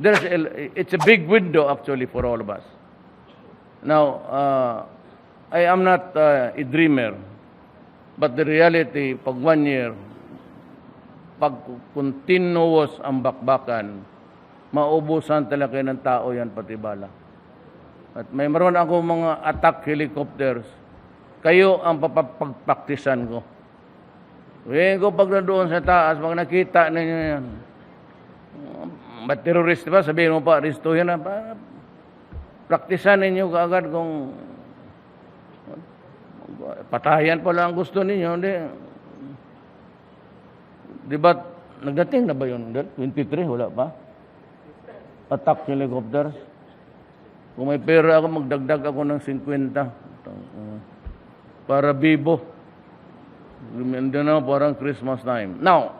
it's a big window actually for all of us. Now, I am not a dreamer, but the reality, pag 1 year, pag continuous ang bakbakan, maubusan talaga ng tao yan pati bala. At may maroon ako mga attack helicopters. Kayo ang papapagpaktisan ko. Ko pag na doon sa taas, pag nakita ninyo yan, terrorist ba? Sabihin mo pa, aristuhin na. Praktisan ninyo kaagad kung patayan pala ang gusto ninyo. Di ba, nagdating na ba yun? 23, wala pa? Attack helicopters. Kung may pera ako, magdagdag ako ng 50. Para bibo. Remember na, parang Christmas time. Now,